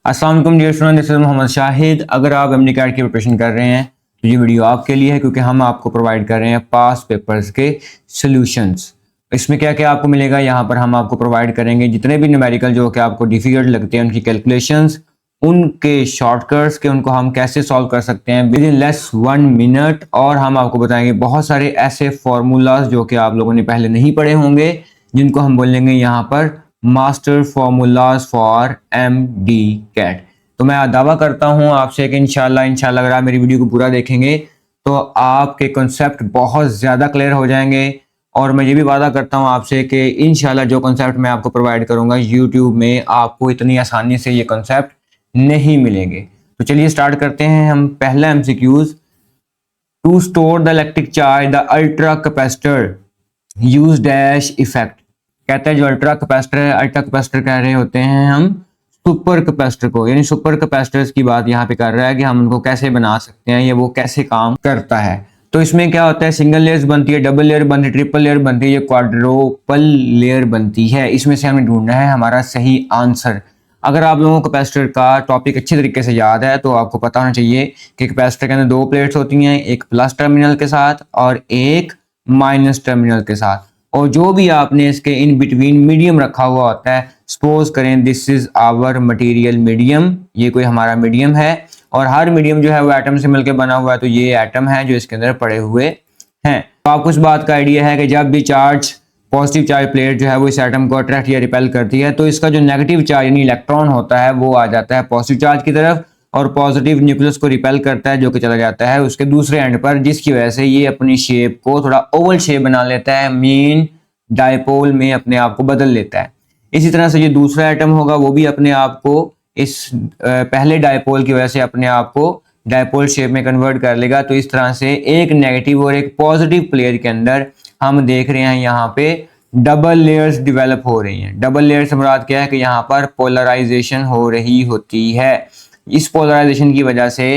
अस्सलाम वालेकुम dear student, this is Mohammad Shahid. अगर आप एमडी कैट की प्रिपरेशन कर रहे हैं तो ये वीडियो आपके लिए है, क्योंकि हम आपको प्रोवाइड कर रहे हैं पास्ट पेपर्स के सॉल्यूशंस। इसमें क्या क्या आपको मिलेगा, यहाँ पर हम आपको प्रोवाइड करेंगे जितने भी न्यूमेरिकल जो कि आपको डिफिकल्ट लगते हैं उनकी कैलकुलेशंस, उनके शॉर्टकट्स के उनको हम कैसे सॉल्व कर सकते हैं विद इन लेस 1 मिनट। और हम आपको बताएंगे बहुत सारे ऐसे फॉर्मूलाज जो कि आप लोगों ने पहले नहीं पढ़े होंगे, जिनको हम बोलेंगे यहाँ पर master formulas for MD CAT. तो मैं दावा करता हूँ आपसे कि इंशाल्लाह अगर आप मेरी वीडियो को पूरा देखेंगे तो आपके कॉन्सेप्ट बहुत ज़्यादा क्लियर हो जाएंगे। और मैं ये भी वादा करता हूँ आपसे कि इंशाल्लाह जो कॉन्सेप्ट मैं आपको प्रोवाइड करूँगा यूट्यूब में, आपको इतनी आसानी से ये कॉन्सेप्ट नहीं मिलेंगे। तो चलिए स्टार्ट करते हैं। हम पहला MCQs, to store the electric charge the ultra capacitor use dash effect. कहते हैं जो अल्ट्रा कैपेसिटर है, अल्ट्रा कैपेसिटर कह रहे होते हैं हम सुपर कैपेसिटर को, यानी सुपर कैपेसिटर्स की बात यहाँ पे कर रहा है कि हम उनको कैसे बना सकते हैं या वो कैसे काम करता है। तो इसमें क्या होता है, सिंगल लेयर्स बनती है, डबल लेयर बनती है, ट्रिपल लेयर बनती है, ये क्वाड्रोपल लेयर बनती है। इसमें से हमें ढूंढना है हमारा सही आंसर। अगर आप लोगों को कैपेसिटर का टॉपिक अच्छे तरीके से याद है तो आपको पता होना चाहिए कि कैपेसिटर के अंदर दो प्लेट्स होती हैं, एक प्लस टर्मिनल के साथ और एक माइनस टर्मिनल के साथ। और जो भी आपने इसके इन बिटवीन मीडियम रखा हुआ होता है, सपोज करें this is our material medium, ये कोई हमारा मीडियम है और हर मीडियम जो है वो एटम से मिलकर बना हुआ है, तो ये एटम है जो इसके अंदर पड़े हुए हैं। तो आपको इस बात का आइडिया है कि जब भी चार्ज, पॉजिटिव चार्ज प्लेट जो है वो इस एटम को अट्रैक्ट या रिपेल करती है, तो इसका जो नेगेटिव चार्ज यानी इलेक्ट्रॉन होता है वो आ जाता है पॉजिटिव चार्ज की तरफ और पॉजिटिव न्यूक्लियस को रिपेल करता है, जो कि चला जाता है उसके दूसरे एंड पर, जिसकी वजह से ये अपनी शेप को थोड़ा ओवल शेप बना लेता है, मेन डायपोल में अपने आप को बदल लेता है। इसी तरह से ये दूसरा एटम होगा वो भी अपने आप को इस पहले डायपोल की वजह से अपने आप को डायपोल शेप में कन्वर्ट कर लेगा। तो इस तरह से एक नेगेटिव और एक पॉजिटिव प्लेयर के अंदर हम देख रहे हैं यहाँ पे डबल लेयर्स डेवलप हो रही हैं। डबल लेयर से मुराद क्या है कि यहाँ पर पोलराइजेशन हो रही होती है। इस पोलराइजेशन की वजह से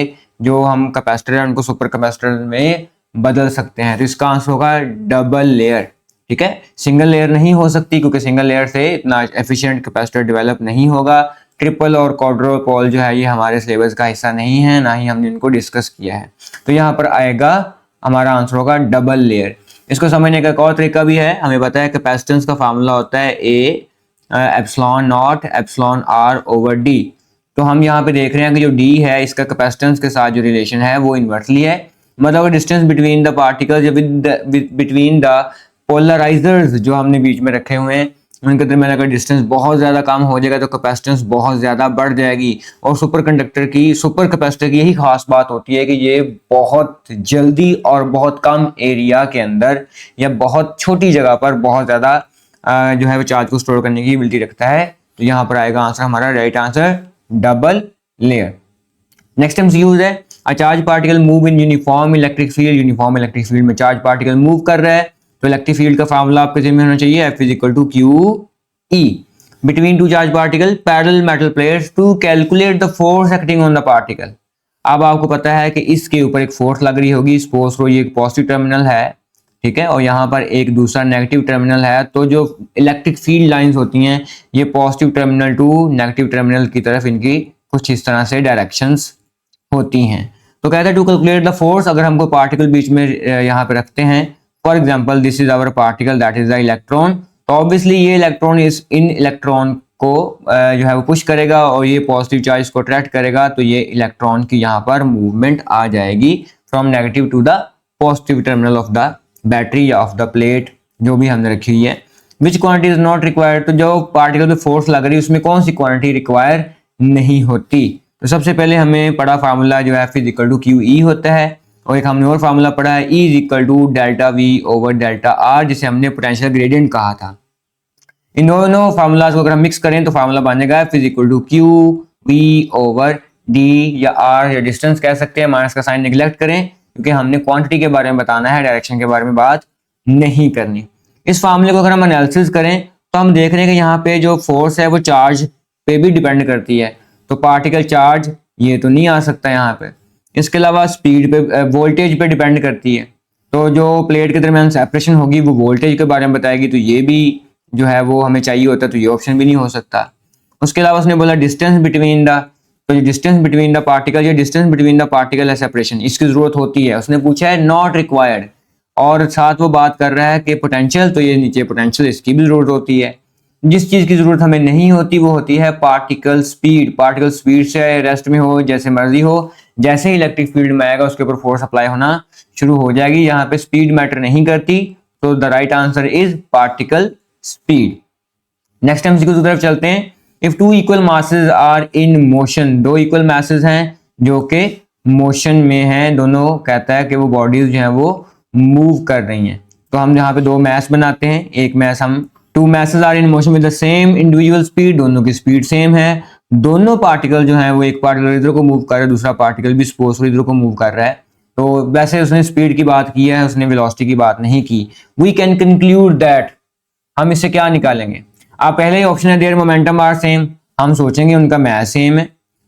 जो हम कैपेसिटर है उनको सुपर कैपेसिटर में बदल सकते हैं। तो इसका आंसर होगा डबल लेयर। ठीक है, सिंगल लेयर नहीं हो सकती क्योंकि सिंगल लेयर से इतना एफिशिएंट कैपेसिटर डेवलप नहीं होगा। ट्रिपल और क्वाड्रुपल जो है ये हमारे सिलेबस का हिस्सा नहीं है, ना ही हमने इनको डिस्कस किया है। तो यहाँ पर आएगा हमारा आंसर होगा डबल लेयर। इसको समझने का एक और तरीका भी है। हमें पता है कैपेसिटेंस का फार्मूला होता है A epsilon naught epsilon R over D. तो हम यहाँ पे देख रहे हैं कि जो डी है इसका कैपेसिटेंस के साथ जो रिलेशन है वो इन्वर्सली है। मतलब distance between the particles between the polarizers जो हमने बीच में रखे हुए हैं उनके दरमियान अगर डिस्टेंस बहुत ज़्यादा कम हो जाएगा तो कैपेसिटेंस बहुत ज़्यादा बढ़ जाएगी। और सुपर कैपेसिटर की यही खास बात होती है कि ये बहुत जल्दी और बहुत कम एरिया के अंदर या बहुत छोटी जगह पर बहुत ज़्यादा जो है वो चार्ज को स्टोर करने की एबिलिटी रखता है। तो यहाँ पर आएगा आंसर, हमारा right answer double layer. Next MCQ है, a charge particle move in uniform electric field. Uniform electric field में चार्ज पार्टिकल मूव कर रहा है तो इलेक्ट्रिक फील्ड का फार्मूला आपके जिम्मे होना चाहिए, F is equal to Q E between two charge particle parallel metal plates to calculate the force acting on the particle. अब आपको पता है कि इसके ऊपर एक फोर्स लग रही होगी, सपोज करो ये एक पॉजिटिव टर्मिनल है, ठीक है, और यहाँ पर एक दूसरा नेगेटिव टर्मिनल है। तो जो इलेक्ट्रिक फील्ड लाइंस होती हैं ये positive terminal to negative terminal की तरफ इनकी कुछ इस तरह से डायरेक्शंस होती हैं। तो कहते हैं टू कैलकुलेट द फोर्स, अगर हमको पार्टिकल बीच में यहाँ पे रखते हैं, for example this is our particle that is the electron, तो ऑब्वियसली ये इलेक्ट्रॉन इन इलेक्ट्रॉन को जो है वो पुश करेगा और ये पॉजिटिव चार्ज को अट्रैक्ट करेगा। तो ये इलेक्ट्रॉन की यहाँ पर मूवमेंट आ जाएगी from negative to the positive terminal of the battery या ऑफ द प्लेट जो भी हमने रखी हुई है। Which quantity is not required, तो जो पार्टिकल पे फोर्स लग रही है उसमें कौन सी क्वांटिटी रिक्वायर नहीं होती। तो सबसे पहले हमें पढ़ा फार्मूला जो है F is equal to Q E होता है, और एक हमने और फार्मूला पढ़ा है E is equal to delta V over delta R, जिसे हमने पोटेंशियल ग्रेडियंट कहा था। इन दोनों फार्मूलाज को अगर हम मिक्स करें तो फार्मूला बनेगा F is equal to Q V over D या R या डिस्टेंस कह सकते हैं, माइनस का साइन निगलेक्ट करें क्योंकि हमने क्वांटिटी के बारे में बताना है, डायरेक्शन के बारे में बात नहीं करनी। इस फार्मूले को अगर हम एनालिसिस करें तो हम देख रहे हैं कि यहाँ पे जो फोर्स है वो चार्ज पे भी डिपेंड करती है। तो पार्टिकल चार्ज ये तो नहीं आ सकता यहाँ पे, इसके अलावा स्पीड पे, वोल्टेज पे डिपेंड करती है। तो जो प्लेट के दरमियान सेपरेशन होगी वो वोल्टेज के बारे में बताएगी, तो ये भी जो है वो हमें चाहिए होता है, तो ये ऑप्शन भी नहीं हो सकता। उसके अलावा उसने बोला डिस्टेंस बिटवीन द तो डिस्टेंस बिटवीन द पार्टिकल, ये डिस्टेंस बिटवीन द पार्टिकल है सेपरेशन, इसकी जरूरत होती है। उसने पूछा है नॉट रिक्वायर्ड, और साथ वो बात कर रहा है कि पोटेंशियल, तो ये नीचे पोटेंशियल, इसकी भी जरूरत होती है। जिस चीज की जरूरत हमें नहीं होती वो होती है पार्टिकल स्पीड। पार्टिकल स्पीड से रेस्ट में हो, जैसे मर्जी हो, जैसे ही इलेक्ट्रिक फील्ड में आएगा उसके ऊपर फोर्स अप्लाई होना शुरू हो जाएगी। यहाँ पे स्पीड मैटर नहीं करती, तो the right answer is particle speed. Next MCQ की तरफ चलते हैं। If two equal masses are in motion, दो इक्वल मासेस हैं जो कि मोशन में हैं, दोनों कहता है कि वो बॉडीज जो हैं वो मूव कर रही हैं। तो हम यहाँ पे दो मैस बनाते हैं। एक मैस हम, two masses are in motion with the same individual speed, दोनों की स्पीड सेम है। दोनों पार्टिकल जो है वो, एक पार्टिकल इधर को मूव कर रहा है, दूसरा पार्टिकल भी सपोज इधर को मूव कर रहा है। तो वैसे उसने स्पीड की बात की है, उसने वेलोसिटी की बात नहीं की। वी कैन कंक्लूड दैट, हम इससे क्या निकालेंगे? आप पहले ही ऑप्शन है देयर मोमेंटम आर सेम, हम सोचेंगे उनका मैथ सेम है,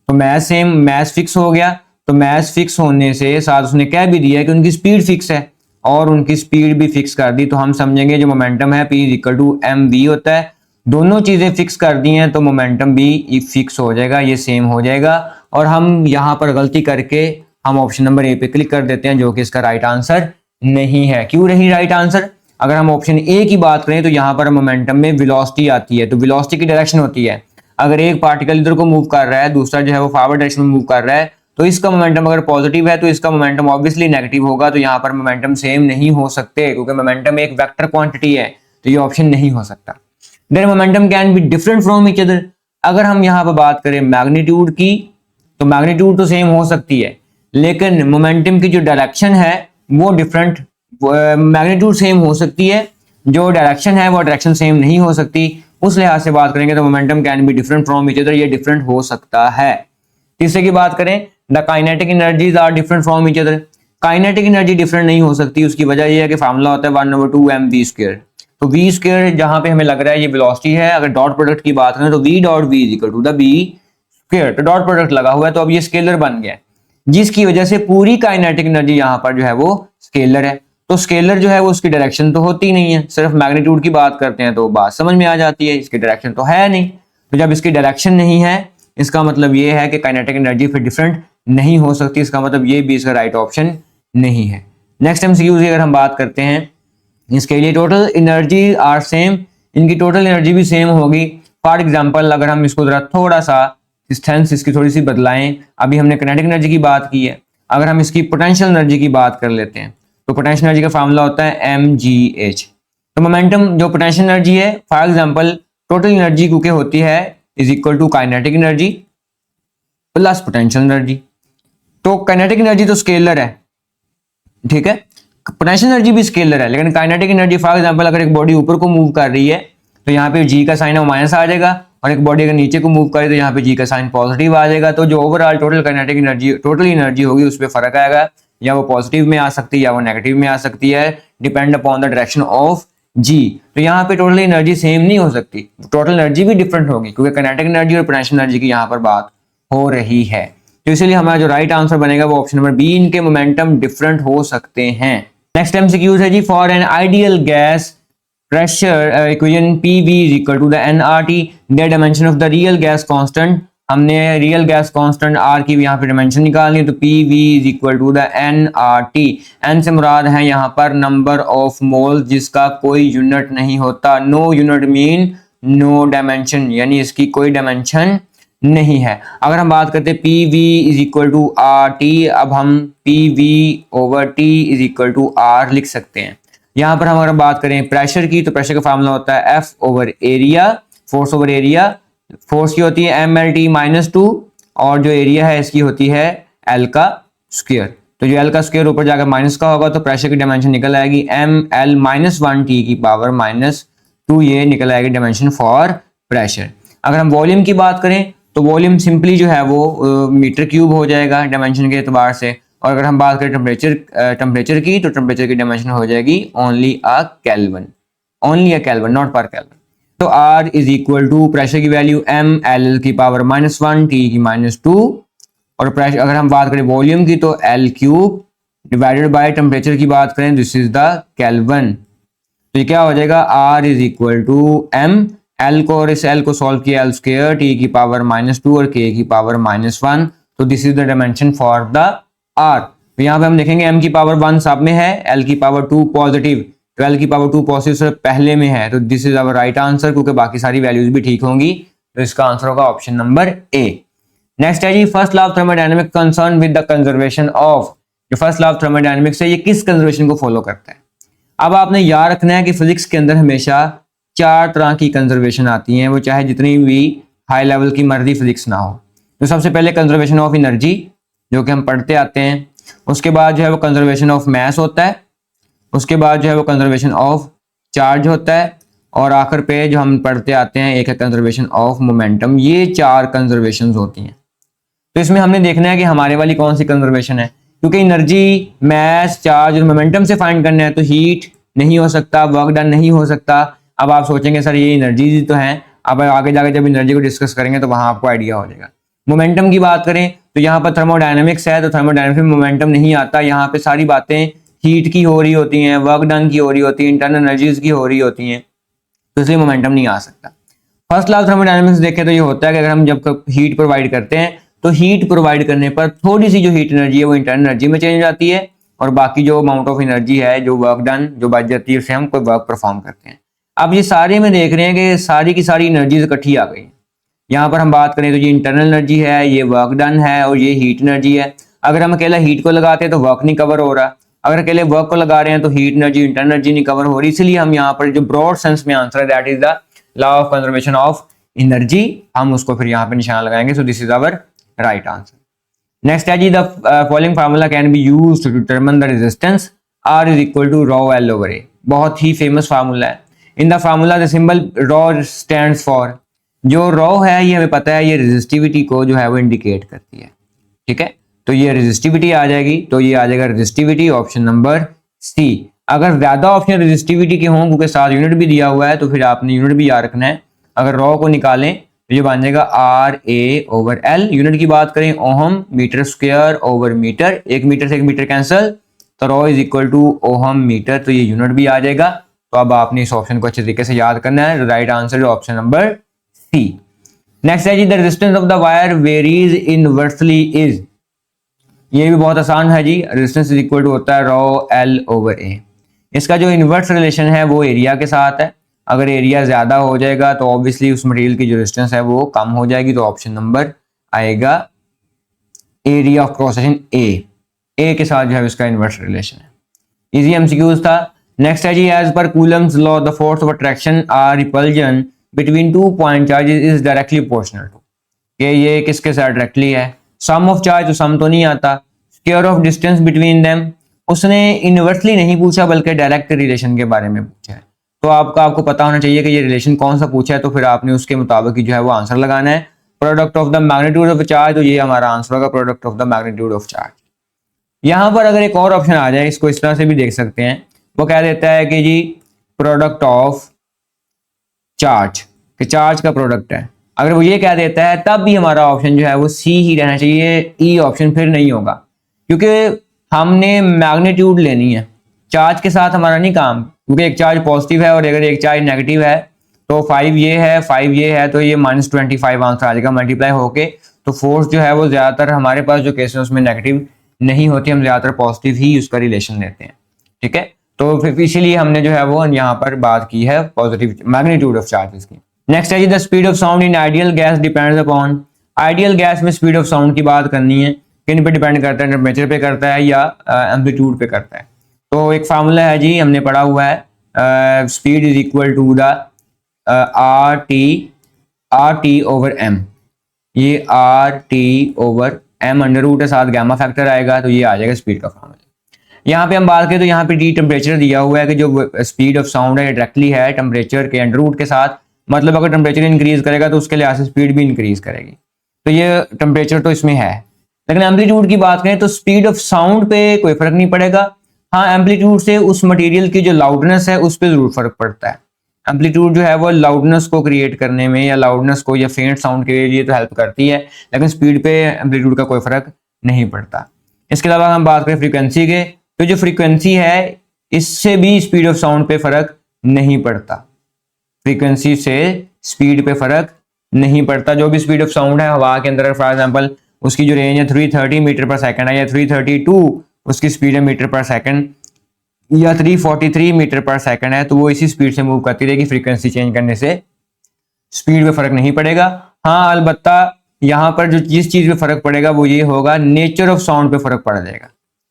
तो मैथ सेम, मैथ फिक्स हो गया। तो मैथ फिक्स होने से साथ उसने कह भी दिया कि उनकी स्पीड फिक्स है, और उनकी स्पीड भी फिक्स कर दी, तो हम समझेंगे जो मोमेंटम है P इक्वल टू mv होता है। दोनों चीजें फिक्स कर दी हैं तो मोमेंटम भी फिक्स हो जाएगा, ये सेम हो जाएगा। और हम यहाँ पर गलती करके हम ऑप्शन नंबर ए पे क्लिक कर देते हैं, जो कि इसका राइट आंसर नहीं है। क्यों नहीं राइट आंसर? अगर हम ऑप्शन ए की बात करें तो यहाँ पर मोमेंटम में वेलोसिटी आती है, तो वेलोसिटी की डायरेक्शन होती है। अगर एक पार्टिकल इधर को मूव कर रहा है, दूसरा जो है वो फॉरवर्ड डायरेक्शन में मूव कर रहा है, तो इसका मोमेंटम अगर पॉजिटिव है तो इसका मोमेंटम ऑब्वियसली नेगेटिव होगा। तो यहाँ पर मोमेंटम सेम नहीं हो सकते, क्योंकि मोमेंटम एक वेक्टर क्वांटिटी है, तो ये ऑप्शन नहीं हो सकता। There momentum can be different from each other. अगर हम यहाँ पर बात करें मैग्नीट्यूड की, तो मैग्नीट्यूड तो सेम हो सकती है, लेकिन मोमेंटम की जो डायरेक्शन है वो डिफरेंट, मैग्नीट्यूड सेम हो सकती है, जो डायरेक्शन है वो डायरेक्शन सेम नहीं हो सकती। उस लिहाज से बात करेंगे तो momentum can be different from each other, ये डिफरेंट हो सकता है। तीसरे की बात करें, the kinetic energies are different from each other. Kinetic energy different नहीं हो सकती, उसकी वजह यह है कि फार्मूला होता है 1/2 mv²। तो v² जहां पे हमें लग रहा है ये वेलोसिटी है, अगर डॉट प्रोडक्ट की बात करें तो v dot v is equal to the b², तो डॉट प्रोडक्ट लगा हुआ है, तो अब ये स्केलर बन गया, जिसकी वजह से पूरी काइनेटिक एनर्जी यहाँ पर जो है वो स्केलर है। तो स्केलर जो है वो उसकी डायरेक्शन तो होती नहीं है, सिर्फ मैग्नीट्यूड की बात करते हैं तो बात समझ में आ जाती है, इसकी डायरेक्शन तो है नहीं। तो जब इसकी डायरेक्शन नहीं है, इसका मतलब ये है कि काइनेटिक एनर्जी फिर डिफरेंट नहीं हो सकती, इसका मतलब ये भी इसका राइट ऑप्शन नहीं है। नेक्स्ट एमसीक्यू की अगर हम बात करते हैं, इसके लिए टोटल एनर्जी आर सेम, इनकी टोटल एनर्जी भी सेम होगी। फॉर एग्जांपल अगर हम इसको जरा थोड़ा सा डिस्टेंस इसकी थोड़ी सी बदलाएं, अभी हमने काइनेटिक एनर्जी की बात की है, अगर हम इसकी पोटेंशियल एनर्जी की बात कर लेते हैं, तो पोटेंशियल एनर्जी का फार्मूला होता है mgh। तो मोमेंटम जो पोटेंशियल एनर्जी है, फॉर एग्जांपल टोटल एनर्जी क्योंकि होती है is equal to kinetic energy plus potential energy. तो काइनेटिक एनर्जी तो स्केलर है, ठीक है, पोटेंशियल एनर्जी भी स्केलर है, लेकिन काइनेटिक एनर्जी फॉर एग्जांपल अगर एक बॉडी ऊपर को मूव कर रही है तो यहाँ पे जी का साइन है वो माइनस आ जाएगा, और एक बॉडी अगर नीचे को मूव करे तो यहाँ पे जी का साइन पॉजिटिव आ जाएगा। तो जो overall total kinetic energy, total energy होगी उस पर फर्क आएगा, या वो पॉजिटिव में आ सकती है या वो नेगेटिव में आ सकती है, depend upon the direction of जी। तो यहाँ पे टोटल एनर्जी सेम नहीं हो सकती, टोटल एनर्जी भी डिफरेंट होगी, क्योंकि काइनेटिक एनर्जी और पोटेंशियल एनर्जी की यहाँ पर बात हो रही है। तो इसलिए हमारा जो राइट आंसर बनेगा वो ऑप्शन नंबर बी, इनके मोमेंटम डिफरेंट हो सकते हैं। नेक्स्ट एमसीक्यू है जी, for an ideal gas pressure equation PV is equal to the nRT, the dimension of the real gas constant. हमने रियल गैस कांस्टेंट R की यहाँ पे डायमेंशन निकालनी है, तो PV is equal to the nRT। n से मुराद है यहाँ पर नंबर ऑफ मोल्स, जिसका कोई यूनिट नहीं होता। No unit mean no dimension, यानी इसकी कोई डायमेंशन नहीं है। अगर हम बात करते हैं PV is equal to RT, अब हम PV over T is equal to R लिख सकते हैं। यहाँ पर हम अगर बात करें प्रेशर की, तो प्रेशर का फार्मूला होता है F over area, force over area. Force की होती है mLT-2, और जो एरिया है इसकी होती है L का स्क्वायर। तो जो L का स्क्वायर ऊपर जाकर माइनस का होगा तो प्रेशर की डायमेंशन निकल आएगी mL-1T की पावर -2, ये निकल आएगी डायमेंशन फॉर प्रेशर। अगर हम वॉल्यूम की बात करें तो वॉल्यूम सिंपली जो है वो मीटर क्यूब हो जाएगा डायमेंशन के एतबार से। और अगर हम बात करें टेम्परेचर की, तो टेम्परेचर की डायमेंशन हो जाएगी only a kelvin, not per kelvin. तो R is equal to pressure की वैल्यू mL की पावर -1, T की -2, और प्रेशर अगर हम बात करें वॉल्यूम की तो L cube divided by temperature की बात करें, दिस इज द केल्विन। तो ये क्या हो जाएगा, R is equal to m L को और इस एल को सॉल्व किया, एल स्क्वायर टी की पावर -2 और के की पावर -1, तो this is the dimension for the R. तो यहाँ पे हम देखेंगे एम की पावर 1 सब में है, एल की पावर 2 पॉजिटिव, तो एल की पावर 2 पॉजिटिव से पहले में है, तो this is our right answer, क्योंकि बाकी सारी वैल्यूज भी ठीक होंगी, तो इसका आंसर होगा ऑप्शन नंबर ए। नेक्स्ट है जी, first law of thermodynamics concern with the conservation of. जो फर्स्ट लॉ ऑफ थर्मोडायनेमिक्स है ये किस कंजर्वेशन को फॉलो करता है। अब आपने याद रखना है कि फिजिक्स के अंदर हमेशा 4 तरह की कंजर्वेशन आती हैं, वो चाहे जितनी भी हाई लेवल की मर्जी फिजिक्स ना हो। तो सबसे पहले कंजर्वेशन ऑफ एनर्जी जो कि हम पढ़ते आते हैं, उसके बाद जो है वो कंजर्वेशन ऑफ मैस होता है, उसके बाद जो है वो कंजर्वेशन ऑफ चार्ज होता है, और आखिर पे जो हम पढ़ते आते हैं एक है कंजर्वेशन ऑफ मोमेंटम। ये 4 कंजर्वेशन होती हैं। तो इसमें हमने देखना है कि हमारे वाली कौन सी कंजर्वेशन है, क्योंकि एनर्जी, मैस, चार्ज और मोमेंटम से फाइंड करना है, तो हीट नहीं हो सकता, वर्क डन नहीं हो सकता। अब आप सोचेंगे सर ये एनर्जी तो है, अब आगे जाकर जब एनर्जी को डिस्कस करेंगे तो वहां आपको आइडिया हो जाएगा। मोमेंटम की बात करें तो यहाँ पर थर्मोडायनेमिक्स है, तो थर्मोडायनेमिक्स में मोमेंटम नहीं आता। यहाँ पे सारी बातें हीट की हो रही होती हैं, वर्क डन की हो रही होती है, इंटरनल एनर्जीज की हो रही होती हैं, तो इसलिए मोमेंटम नहीं आ सकता। फर्स्ट लॉ ऑफ थर्मोडायनेमिक्स देखें तो ये होता है कि अगर हम जब हीट प्रोवाइड करते हैं तो हीट प्रोवाइड करने पर थोड़ी सी जो हीट एनर्जी है वो इंटरनल एनर्जी में चेंज हो जाती है, और बाकी जो अमाउंट ऑफ एनर्जी है, जो वर्क डन जो बच जाती है, उससे हम कोई वर्क परफॉर्म करते हैं। अब ये सारे में देख रहे हैं कि सारी की सारी एनर्जीज इकट्ठी आ गई। यहाँ पर हम बात करें तो ये इंटरनल एनर्जी है, ये वर्क डन है, और ये हीट एनर्जी है। अगर हम अकेला हीट को लगाते हैं तो वर्क नहीं कवर हो रहा, अगर अकेले वर्क को लगा रहे हैं तो हीट एनर्जी, इंटरनल एनर्जी नहीं कवर हो रही। इसलिए हम यहाँ पर जो ब्रॉड सेंस में आंसर है that is the law of conservation of energy, हम उसको फिर यहाँ पे निशान लगाएंगे। So this is our right answer. Next है जी, the following formula can be used to determine the resistance R is equal to ρ L over A। बहुत ही फेमस फार्मूला है। In the formula the symbol ρ stands for, जो ρ है ये हमें पता है ये रेजिस्टिविटी को जो है वो इंडिकेट करती है, ठीक है। तो ये रेजिस्टिविटी आ जाएगी, तो ये आ जाएगा रेजिस्टिविटी, ऑप्शन नंबर सी। अगर ज्यादा ऑप्शन रेजिस्टिविटी के हों, क्योंकि साथ यूनिट भी दिया हुआ है, तो फिर आपने यूनिट भी याद रखना है। अगर ρ को निकालें तो ये बन जाएगा RA ओवर L। यूनिट की बात करें ohm, metre square over metre, 1 metre से 1 मीटर कैंसिल, तो ρ is equal to ohm metre, तो ये यूनिट भी आ जाएगा। तो अब आपने इस ऑप्शन को अच्छे तरीके से याद करना है। Right answer option number C. Next है जी, the resistance of the wire varies inversely is. ये भी बहुत आसान है जी, रेजिस्टेंस इज इक्वल टू होता है ρ L ओवर A। इसका जो इनवर्स रिलेशन है वो एरिया के साथ है। अगर एरिया ज्यादा हो जाएगा तो ऑब्वियसली उस मटेरियल की जो रेजिस्टेंस है वो कम हो जाएगी, तो ऑप्शन नंबर आएगा area of cross section A के साथ जो है इसका इनवर्स रिलेशन है। इजी एमसीक्यूज था। नेक्स्ट है जी, as per Coulomb's law the force of attraction or repulsion between 2 point charges is directly proportional to. ये किसके साथ डायरेक्टली है, सम ऑफ चार्ज, तो सम तो नहीं आता। Square of distance between them, उसने इनवर्सली नहीं पूछा बल्कि डायरेक्ट रिलेशन के बारे में पूछा है। तो आपको पता होना चाहिए कि ये रिलेशन कौन सा पूछा है, तो फिर आपने उसके मुताबिक जो है वो आंसर लगाना है। Product of the magnitude of charge, तो ये हमारा आंसर होगा product of the magnitude of charge. यहाँ पर अगर एक और ऑप्शन आ जाए, इसको इस तरह से भी देख सकते हैं, वो कह देता है कि जी प्रोडक्ट ऑफ चार्ज, कि चार्ज का प्रोडक्ट है। अगर वो ये कह देता है तब भी हमारा ऑप्शन जो है वो सी ही रहना चाहिए, ई ऑप्शन फिर नहीं होगा, क्योंकि हमने मैग्नीट्यूड लेनी है, चार्ज के साथ हमारा नहीं काम। क्योंकि एक चार्ज पॉजिटिव है और अगर एक चार्ज नेगेटिव है, तो 5 ये है 5 ये है, तो ये -25 आंसर आ जाएगा मल्टीप्लाई होके। तो फोर्स जो है वो ज्यादातर हमारे पास जो केस है उसमें नेगेटिव नहीं होती, हम ज्यादातर पॉजिटिव ही उसका रिलेशन लेते हैं, ठीक है। तो फिर इसीलिए हमने जो है वो यहाँ पर बात की है पॉजिटिव मैग्नीट्यूड ऑफ चार्जेस की। नेक्स्ट है जी, the speed of sound in ideal gas depends upon. Ideal gas में स्पीड ऑफ साउंड की बात करनी है, किन पे डिपेंड करता है, टेम्परेचर पे करता है या एम्पलीट्यूड पे करता है। तो एक फार्मूला है जी, हमने पढ़ा हुआ है, speed is equal to the R T over M. ये R T over M under root है, साथ गैमा फैक्टर आएगा, तो ये आ जाएगा स्पीड का फार्मूला। यहाँ पे हम बात करें तो यहाँ पे टी टेम्परेचर दिया हुआ है कि जो स्पीड ऑफ साउंड है डायरेक्टली है टेम्परेचर के अंडर रूट के साथ, मतलब अगर टेम्परेचर इंक्रीज करेगा तो उसके लिहाज से स्पीड भी इंक्रीज करेगी। तो ये टेम्परेचर तो इसमें है, लेकिन एम्पलीट्यूड की बात करें तो स्पीड ऑफ साउंड पे कोई फर्क नहीं पड़ेगा। हाँ, एम्पलीट्यूड से उस मटेरियल की जो लाउडनेस है उस पर जरूर फर्क पड़ता है। एम्पलीट्यूड जो है वो लाउडनेस को क्रिएट करने में या लाउडनेस को या फेंट साउंड के लिए तो हेल्प करती है, लेकिन स्पीड पे एम्पलीट्यूड का कोई फर्क नहीं पड़ता। इसके अलावा हम बात करें फ्रीक्वेंसी के, तो जो फ्रीक्वेंसी है इससे भी स्पीड ऑफ साउंड पे फर्क नहीं पड़ता। फ्रीक्वेंसी से स्पीड पे फर्क नहीं पड़ता। जो भी स्पीड ऑफ साउंड है हवा के अंदर, फॉर एग्जांपल उसकी जो रेंज है 330 मीटर पर सेकंड है, या 332 उसकी स्पीड है मीटर पर सेकंड, या 343 मीटर पर सेकंड है, तो वो इसी स्पीड से मूव करती रहेगी। फ्रीक्वेंसी चेंज करने से स्पीड पे फर्क नहीं पड़ेगा। हाँ अलबत्ता यहाँ पर जो जिस चीज पे फर्क पड़ेगा वो ये होगा, नेचर ऑफ साउंड पे फर्क पड़ जाएगा।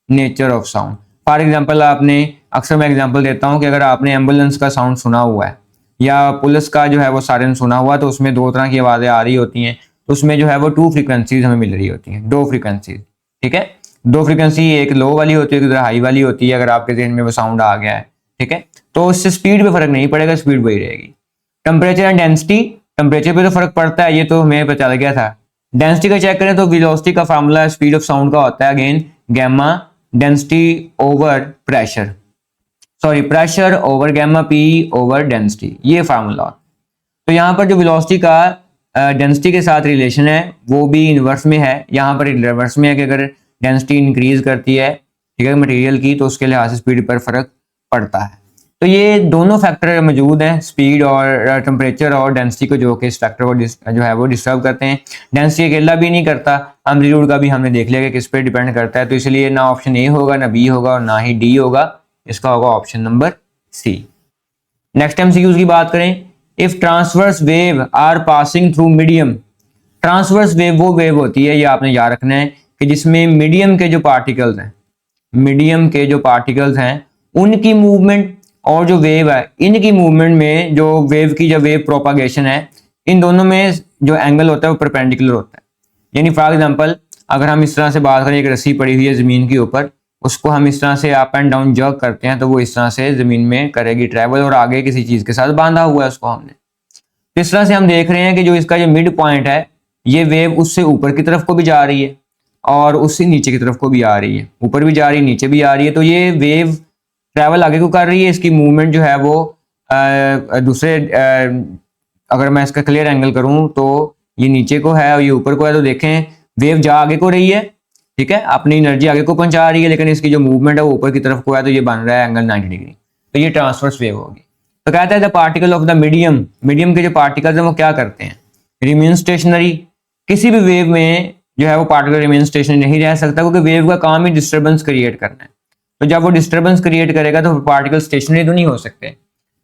Nature of sound, for example आपने, अक्सर मैं एग्जांपल देता हूँ कि अगर आपने एम्बुलेंस का साउंड सुना हुआ है या पुलिस का जो है वो सायरन सुना हुआ, तो उसमें दो तरह की आवाजें आ रही होती हैं, तो उसमें जो है वो 2 फ्रीक्वेंसीज हमें मिल रही होती हैं, 2 फ्रीक्वेंसीज। ठीक है, 2 फ्रीक्वेंसी, एक लो वाली होती है, एक हाई वाली होती है। अगर आपके जहन में वो साउंड आ गया है, ठीक है, तो उससे स्पीड पे फर्क नहीं पड़ेगा, स्पीड वही रहेगी। टेम्परेचर एंड डेंसिटी, टेम्परेचर पे तो फर्क पड़ता है, ये तो हमें पता चल गया था। डेंसिटी का चेक करें तो वेलोसिटी का फार्मूला स्पीड ऑफ साउंड का होता है again gamma density over pressure, sorry pressure over gamma P over density, ये फार्मूला। तो यहाँ पर जो वेलोसिटी का डेंसिटी के साथ रिलेशन है वो भी इनवर्स में है, यहाँ पर रिवर्स में है कि अगर डेंसिटी इंक्रीज करती है, ठीक है, मटेरियल की, तो उसके लिहाज से स्पीड पर फर्क पड़ता है। तो ये दोनों फैक्टर मौजूद हैं, स्पीड और टेम्परेचर और डेंसिटी को, जो कि इस फैक्टर को जो है वो डिस्टर्ब करते हैं। डेंसिटी अकेला भी नहीं करता, एम्पलीट्यूड का भी हमने देख लिया कि किस पे डिपेंड करता है, तो इसलिए ना ऑप्शन ए होगा, ना बी होगा और ना ही डी होगा, इसका होगा option number C. Next MCQs की बात करें, if transverse wave are passing through medium, transverse wave वो वेव होती है, ये आपने याद रखना है कि जिसमें मीडियम के जो पार्टिकल्स हैं, मीडियम के जो पार्टिकल्स हैं उनकी मूवमेंट और जो वेव है इनकी मूवमेंट में, जो वेव की जो वेव प्रोपागेशन है, इन दोनों में जो एंगल होता है वो परपेंडिकुलर होता है। यानी फॉर एग्जांपल अगर हम इस तरह से बात करें, एक रस्सी पड़ी हुई है जमीन के ऊपर, उसको हम इस तरह से अप एंड डाउन जर्क करते हैं तो वो इस तरह से जमीन में करेगी ट्रेवल, और आगे किसी चीज के साथ बांधा हुआ है उसको हमने। तो इस तरह से हम देख रहे हैं कि जो इसका जो मिड पॉइंट है, ये वेव उससे ऊपर की तरफ को भी जा रही है और उससे नीचे की तरफ को भी आ रही है, ऊपर भी जा रही है नीचे भी आ रही है। तो ये वेव ट्रैवल आगे को कर रही है, इसकी मूवमेंट जो है वो दूसरे अगर मैं इसका क्लियर एंगल करूं तो ये नीचे को है और ये ऊपर को है, तो देखें वेव जा आगे को रही है, ठीक है, अपनी एनर्जी आगे को पहुंचा रही है, लेकिन इसकी जो मूवमेंट है वो ऊपर की तरफ को है, तो ये बन रहा है एंगल 90 डिग्री, तो ये ट्रांसवर्स वेव होगी। तो कहता है the particle of the medium, medium के जो पार्टिकल्स हैं वो क्या करते हैं, रिमेन स्टेशनरी। किसी भी वेव में जो है वो पार्टिकल रिमेन स्टेशनरी नहीं रह सकता, क्योंकि वेव का काम ही डिस्टर्बेंस क्रिएट करना है। तो जब वो डिस्टर्बेंस क्रिएट करेगा तो पार्टिकल स्टेशनरी तो नहीं हो सकते,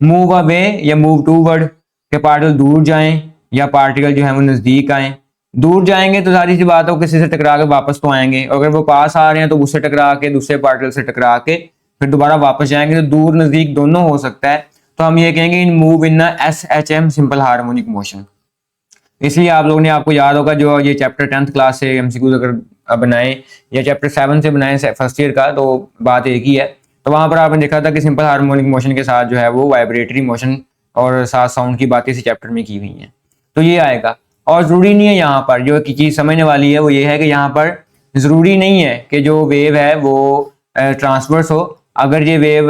मूव अवे या मूव टूवर्ड, के पार्टिकल दूर जाएं या पार्टिकल जो है वो नजदीक आए। दूर जाएंगे तो सारी सी बात है, किसी से टकरा के वापस तो आएंगे, और अगर वो पास आ रहे हैं तो उससे टकरा के, दूसरे पार्टिकल से टकरा के फिर दोबारा वापस जाएंगे, तो दूर नजदीक दोनों हो सकता है। तो हम ये कहेंगे in move in SHM simple harmonic motion. इसलिए आप लोगों ने, आपको याद होगा जो ये चैप्टर 10th क्लास से एमसीक्यू अगर बनाए या चैप्टर 7 से बनाए फर्स्ट ईयर का, तो बात एक ही है। तो वहां पर आपने देखा था कि सिंपल हार्मोनिक मोशन के साथ जो है वो वाइब्रेटरी मोशन और साथ साउंड की बातें इसी चैप्टर में की हुई हैं, तो ये आएगा। और जरूरी नहीं है, यहाँ पर जो चीज समझने वाली है वो ये है कि यहाँ पर जरूरी नहीं है कि जो वेव है वो ट्रांसवर्स हो। अगर ये वेव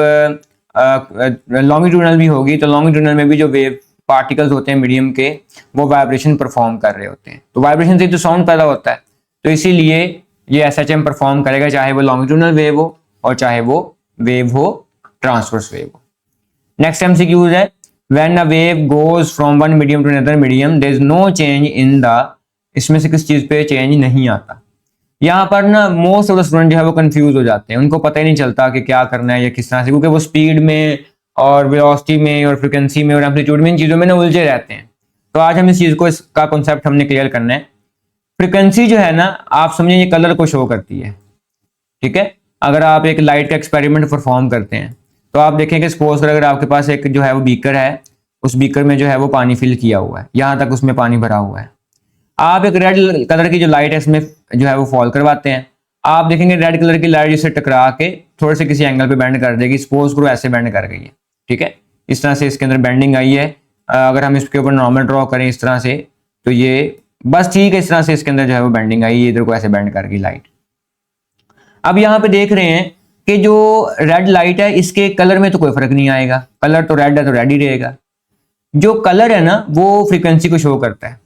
लॉन्गिट्यूडनल भी होगी तो लॉन्गिट्यूडनल में भी जो वेव पार्टिकल्स होते हैं मीडियम के, वो वाइब्रेशन परफॉर्म कर रहे होते हैं, तो वाइब्रेशन से तो साउंड पैदा होता है, तो इसीलिए ये SHM परफॉर्म करेगा, चाहे वो लॉन्गिट्यूडनल वेव हो और चाहे वो वेव हो ट्रांसवर्स वेव हो। नेक्स्ट एमसीक्यूज है, when a wave goes from one medium to another medium there is no change in the, इसमें से किस चीज पे चेंज नहीं आता। यहाँ पर ना मोस्ट ऑफ द स्टूडेंट जो है वो कंफ्यूज हो जाते हैं, उनको पता ही नहीं चलता कि क्या करना है या किस तरह से, क्योंकि वो स्पीड में और वेलोसिटी में और फ्रीक्वेंसी में और एम्पलीट्यूड में, इन चीजों में ना उलझे रहते हैं। तो आज हम इस चीज को, इसका कॉन्सेप्ट हमने क्लियर करना है। फ्रीक्वेंसी जो है ना, आप समझिए ये कलर को शो करती है, ठीक है। अगर आप एक लाइट का एक्सपेरिमेंट परफॉर्म करते हैं तो आप देखेंगे सपोज अगर आपके पास एक जो है वो बीकर है, उस बीकर में जो है वो पानी फिल किया हुआ है, यहाँ तक उसमें पानी भरा हुआ है। आप एक रेड कलर की जो लाइट है इसमें जो है वो फॉल करवाते हैं, आप देखेंगे रेड कलर की लाइट जिससे टकरा के थोड़े से किसी एंगल पे बेंड कर देगी, सपोज करो ऐसे बेंड कर गई है, ठीक है, इस तरह से इसके अंदर बेंडिंग आई है। अगर हम इसके ऊपर नॉर्मल ड्रॉ करें इस तरह से, तो ये बस ठीक है, इस तरह से इसके अंदर जो है वो बेंडिंग आई, इधर को ऐसे बेंड कर गई लाइट। अब यहाँ पे देख रहे हैं कि जो रेड लाइट है इसके कलर में तो कोई फर्क नहीं आएगा, कलर तो रेड है तो रेड ही रहेगा। जो कलर है ना वो फ्रीक्वेंसी को शो करता है,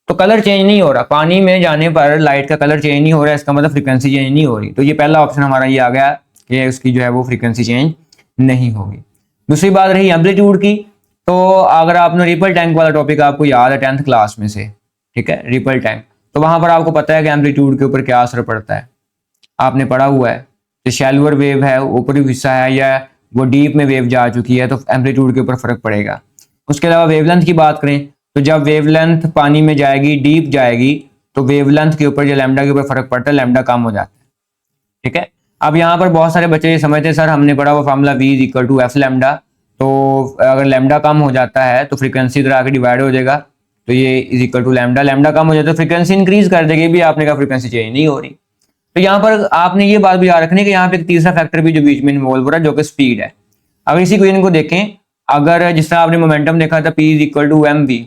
तो कलर चेंज नहीं हो रहा, पानी में जाने पर लाइट का कलर चेंज नहीं हो रहा, इसका मतलब फ्रीक्वेंसी चेंज नहीं हो रही। तो ये पहला ऑप्शन हमारा ये आ गया कि उसकी जो है वो फ्रीक्वेंसी चेंज नहीं होगी। दूसरी बात रही एम्पलीट्यूड की, तो अगर आपने रिपल टैंक वाला टॉपिक आपको याद है 10th क्लास में से, ठीक है, रिपल टैंक, तो वहां पर आपको पता है कि एम्पलीट्यूड के ऊपर क्या असर पड़ता है, आपने पढ़ा हुआ है। जो शैलोअर वेव है, ऊपरी हिस्सा है, या वो डीप में वेव जा चुकी है, तो एम्पलीट्यूड के ऊपर फर्क पड़ेगा। उसके अलावा वेवलेंथ की बात करें तो जब वेवलेंथ पानी में जाएगी, डीप जाएगी, तो वेवलेंथ के ऊपर जो लैम्डा के ऊपर फर्क पड़ता है, लैम्डा कम हो जाता है, ठीक है। अब यहाँ पर बहुत सारे बच्चे ये समझते हैं सर हमने पढ़ा हुआ formula V is equal to F lambda, तो अगर लैम्डा कम हो जाता है तो फ्रीक्वेंसी इधर आके डिवाइड हो जाएगा, तो ये is equal to lambda, lambda कम हो जाता है तो फ्रीक्वेंसी इंक्रीज कर देगी, भी आपने कहा फ्रीक्वेंसी चेंज नहीं हो रही। तो यहाँ पर आपने ये बात भी याद रखनी है कि यहाँ पे एक तीसरा फैक्टर भी जो बीच में इन्वॉल्व हो रहा है, जो कि स्पीड है। अगर इसी क्वेश्चन को देखें, अगर जिस तरह आपने मोमेंटम देखा था P is equal to mv,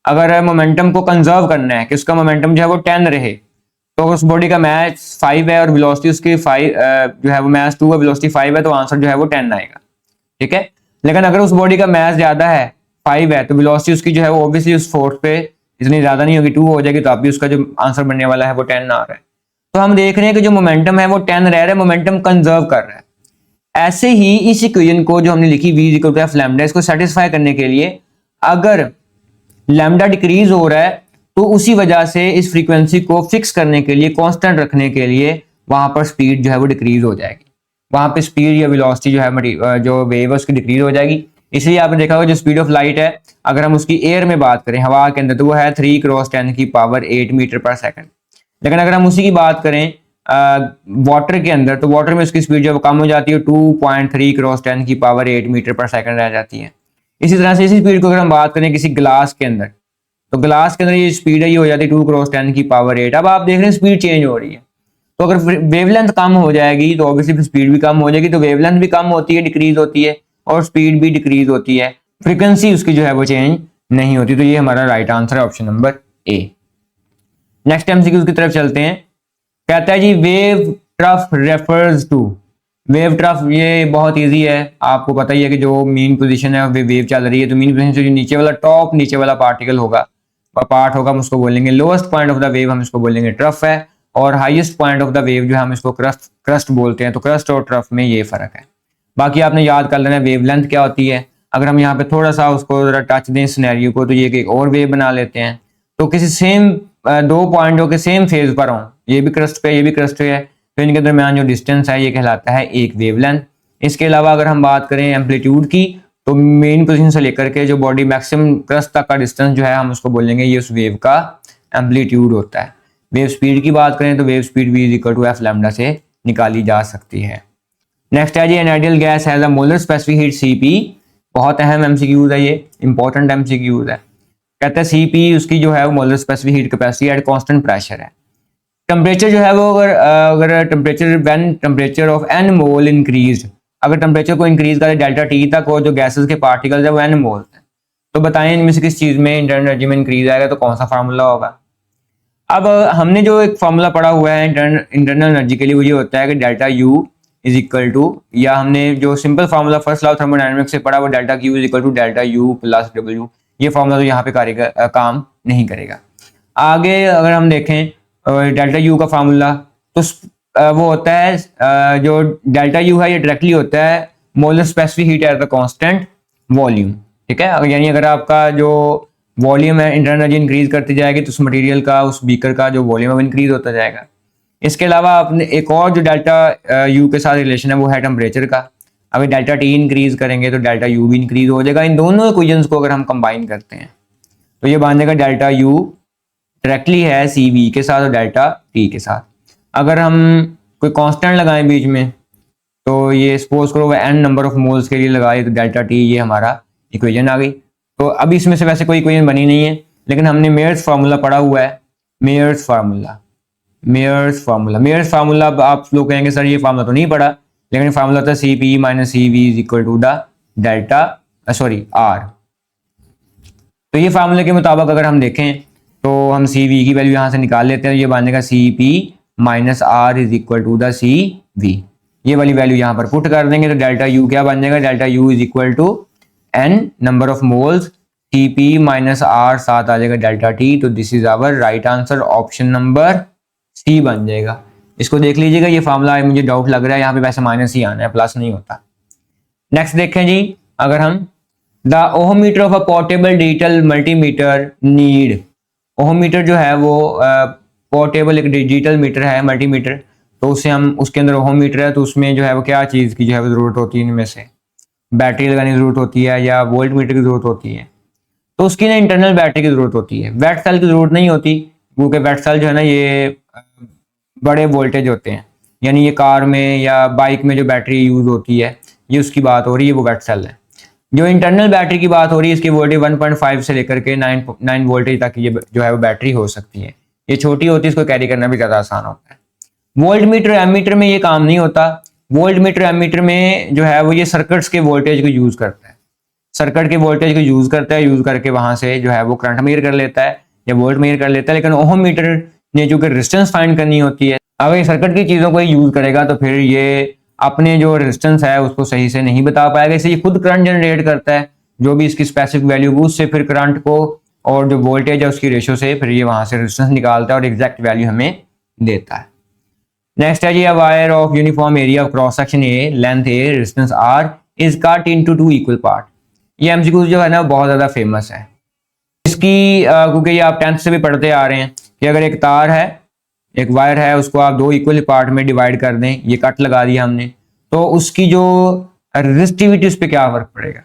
अगर मोमेंटम को कंजर्व करना है कि उसका मोमेंटम जो है वो 10 रहे, तो उस बॉडी का मास 5 है और वेलोसिटी उसकी 5 जो है वो मास 2 है, वेलोसिटी 5 है, तो आंसर जो है वो 10 आएगा, ठीक है। लेकिन अगर उस बॉडी का मास ज्यादा है, 5 है, तो वेलोसिटी उसकी जो है वो ऑब्वियसली उस फोर्स पे इतनी ज्यादा नहीं होगी, 2 हो जाएगी, तो अभी उसका जो आंसर बनने वाला है वो 10 आ रहा है। तो हम देख रहे हैं कि जो मोमेंटम है वो 10 रह रहा है, मोमेंटम कंजर्व कर रहा है। ऐसे ही इस इक्वेशन को जो हमने लिखी v equal to F lambda, इसको सेटिस्फाई करने के लिए अगर लैम्डा डिक्रीज हो रहा है, तो उसी वजह से इस फ्रीक्वेंसी को फिक्स करने के लिए, कांस्टेंट रखने के लिए, वहां पर स्पीड जो है वो डिक्रीज हो जाएगी, वहां पे स्पीड या वेलोसिटी जो है जो वेव है उसकी डिक्रीज हो जाएगी। इसलिए आपने देखा होगा जो स्पीड ऑफ लाइट है, अगर हम उसकी एयर में बात करें, हवा के अंदर, तो वो है 3 क्रॉस 10 की पावर 8 मीटर पर सेकंड। लेकिन अगर हम उसी की बात करें वाटर के अंदर, तो वाटर में उसकी स्पीड जो कम हो जाती है, 2.3 क्रॉस 10 की पावर 8 मीटर पर सेकंड रह जाती है। इसी तरह से इसी स्पीड को अगर हम बात करें किसी ग्लास के अंदर, तो ग्लास के अंदर ये स्पीड है, ये हो जाती है 2 क्रॉस 10 की पावर 8। अब आप देख रहे हैं स्पीड चेंज हो रही है, तो अगर वेवलेंथ कम हो जाएगी तो ऑब्वियसली स्पीड भी कम हो जाएगी, तो वेवलेंथ भी कम होती है, डिक्रीज होती है, और स्पीड भी डिक्रीज होती है, फ्रीक्वेंसी उसकी जो है वो चेंज नहीं होती। तो ये हमारा राइट आंसर है, option number A. Next MCQ की तरफ चलते हैं। कहता है जी wave trough refers to, wave trough ये बहुत इजी है, आपको पता ही है कि जो मीन पोजीशन है वेव चल रही है, तो मीन पोजीशन से जो नीचे वाला टॉप नीचे वाला पार्टिकल होगा, पार्ट होगा, हम उसको बोलेंगे lowest point of the wave, हम इसको बोलेंगे ट्रफ है, और highest point of the wave जो है हम इसको क्रस्ट बोलते हैं। तो क्रस्ट और ट्रफ में ये फर्क है। बाकी आपने याद कर लेना वेवलेंथ क्या होती है। अगर हम यहाँ पे थोड़ा सा उसको जरा टच दें सिनेरियो को, तो ये एक और वेव बना लेते हैं, तो किसी सेम दो पॉइंटों के सेम फेज पर हों, ये भी क्रस्ट पे ये भी क्रस्ट पे है, तो इनके दरमियान जो डिस्टेंस है ये कहलाता है एक वेवलेंथ। इसके अलावा अगर हम बात करें एम्पलीट्यूड की, तो मेन पोजीशन से लेकर के जो बॉडी मैक्सिमम क्रस्ट तक का डिस्टेंस जो है हम उसको बोलेंगे ये उस वेव का एम्पलीट्यूड होता है। वेव स्पीड की बात करें तो wave speed v is equal to F lambda से निकाली जा सकती है। नेक्स्ट है जी an ideal gas has a molar specific heat Cp, बहुत अहम एमसीक्यूज है, ये इंपॉर्टेंट एमसीक्यूज है। कहते हैं Cp उसकी जो है वो molar specific heat capacity at constant pressure है। टेम्परेचर जो है वो अगर temperature when temperature of n mole increase, अगर टेम्परेचर को इंक्रीज करें डेल्टा T तक, और जो गैसेस के पार्टिकल्स है वो n मोल है, तो बताएं इनमें से किस चीज में इंटरनल एनर्जी में इंक्रीज आएगा, तो कौन सा फार्मूला होगा। अब हमने जो एक फार्मूला पढ़ा हुआ है इंटरनल एनर्जी के लिए, वो ये होता है कि delta U is equal to, या हमने जो simple formula first law thermodynamics से पढ़ा वो delta Q is equal to delta U plus W, ये फार्मूला तो यहाँ पे काम नहीं करेगा। आगे अगर हम देखें डेल्टा U का फार्मूला, तो वो होता है जो डेल्टा U है ये डायरेक्टली होता है molar specific heat at the constant volume, ठीक है। यानी अगर आपका जो वॉल्यूम है इंटरनल एनर्जी इंक्रीज करती जाएगी, तो उस मटेरियल का, उस बीकर का जो वॉल्यूम है वो इंक्रीज होता जाएगा। इसके अलावा आपने एक और जो डेल्टा U के साथ रिलेशन है वो है टेम्परेचर का। अगर डेल्टा T इंक्रीज करेंगे तो डेल्टा U भी इंक्रीज हो जाएगा। इन दोनों इक्वेशंस को अगर हम कंबाइन करते हैं तो ये बन जाएगा डेल्टा U डायरेक्टली है CV के साथ और डेल्टा T के साथ। अगर हम कोई कांस्टेंट लगाएं बीच में, तो ये सपोज करो n नंबर ऑफ मोल्स के लिए लगाए, तो डेल्टा T ये हमारा इक्वेशन आ गई। तो अभी इसमें से वैसे कोई इक्वेशन बनी नहीं है, लेकिन हमने मेयर्स फार्मूला पढ़ा हुआ है। मेयर्स फार्मूला आप लोग कहेंगे सर ये फार्मूला तो नहीं पढ़ा, लेकिन फार्मूला था Cp minus CV is equal to the delta R। तो ये फार्मूले के मुताबिक अगर हम देखें तो हम CV की वैल्यू यहाँ से निकाल लेते हैं, ये बनेगा Cp minus R is equal to the CV। ये वाली वैल्यू यहाँ पर पुट कर देंगे तो डेल्टा U क्या बन जाएगा, delta U is equal to n number of moles Cp minus R, साथ आ जाएगा डेल्टा T। तो this is our right answer, option number C बन जाएगा। इसको देख लीजिएगा, ये फार्मूला मुझे डाउट लग रहा है, यहाँ पे वैसे माइनस ही आना है, प्लस नहीं होता। नेक्स्ट देखें जी, अगर हम the ohmmeter of a portable digital multimeter need, ohmmeter जो है वो पोर्टेबल एक डिजिटल मीटर है, मल्टीमीटर, तो उससे हम उसके अंदर ओहोमीटर है तो उसमें जो है वो क्या चीज़ की जो है वो ज़रूरत होती है, इनमें से बैटरी लगाने की ज़रूरत होती है या वोल्ट मीटर की ज़रूरत होती है। तो उसकी ना इंटरनल बैटरी की ज़रूरत होती है, वेट सेल की ज़रूरत नहीं होती, क्योंकि वेट सेल जो है ना ये बड़े वोल्टेज होते हैं, यानी ये कार में या बाइक में जो बैटरी यूज़ होती है ये उसकी बात हो रही है, वो वेट सेल है। जो इंटरनल बैटरी की बात हो रही है इसकी वोल्टेज 1.5 से लेकर के 9 वोल्टेज तक ये जो है वो बैटरी हो सकती है। ये छोटी होती है, इसको कैरी करना भी ज़्यादा आसान होता है। वोल्ट मीटर एमीटर में ये काम नहीं होता। वोल्ट मीटर एमीटर में जो है वो ये सर्किट्स के वोल्टेज को यूज़ करता है, सर्किट के वोल्टेज को यूज़ करता है, यूज़ करके वहां से जो है वो करंट मेजर कर लेता है या वोल्ट मेजर कर लेता है। लेकिन ओहम मीटर ने जो कि रेजिस्टेंस फाइंड करनी होती है, अगर ये सर्किट की चीज़ों को यूज़ करेगा तो फिर ये अपने जो रेजिस्टेंस है उसको सही से नहीं बता पाएगा। इससे ये खुद करंट जनरेट करता है, जो भी इसकी स्पेसिफिक वैल्यू है उससे फिर करंट को और जो वोल्टेज है उसकी रेशो से फिर ये वहां से रेजिस्टेंस निकालता है और एग्जैक्ट वैल्यू हमें देता है। नेक्स्ट है जी, a wire of uniform area of cross section A, length A, resistance R is cut into 2 equal part. ये एमसीक्यू जो है ना बहुत ज़्यादा फेमस है इसकी, क्योंकि ये आप 10th से भी पढ़ते आ रहे हैं कि अगर एक तार है, एक वायर है, उसको आप 2 इक्वल पार्ट में डिवाइड कर दें, ये कट लगा दिया हमने, तो उसकी जो रेजिस्टिविटी उस पर क्या फर्क पड़ेगा?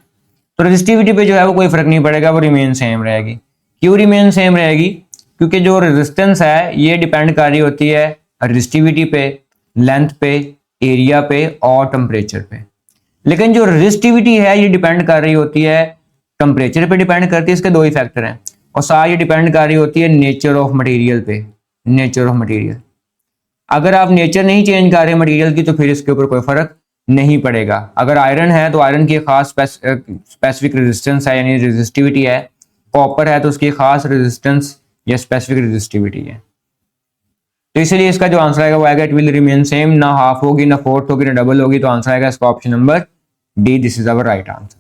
तो रेजिस्टिविटी पे जो है वो कोई फर्क नहीं पड़ेगा, वो रिमेन सेम रहेगी। क्यों रिमेन सेम रहेगी? क्योंकि जो रेजिस्टेंस है ये डिपेंड कर रही होती है रेजिस्टिविटी पे, लेंथ पे, एरिया पे और टेम्परेचर पे। लेकिन जो रेजिस्टिविटी है ये डिपेंड कर रही होती है टेम्परेचर पे, डिपेंड करती है, इसके 2 ही फैक्टर हैं, और साथ ये डिपेंड कर रही होती है नेचर ऑफ मटेरियल पे, नेचर ऑफ मटेरियल। अगर आप नेचर नहीं चेंज कर रहे मटेरियल की तो फिर इसके ऊपर कोई फर्क नहीं पड़ेगा। अगर आयरन है तो आयरन की खास स्पेसिफिक रेजिस्टेंस है यानी रेजिस्टिविटी है, कॉपर है तो उसकी खास रेजिस्टेंस या स्पेसिफिक रेजिस्टिविटी है। तो इसलिए इसका जो आंसर आएगा वो आएगा इट विल रिमेन सेम, ना हाफ होगी, ना फोर्थ होगी, ना डबल होगी, तो आंसर आएगा इसका option number D, this is our right answer.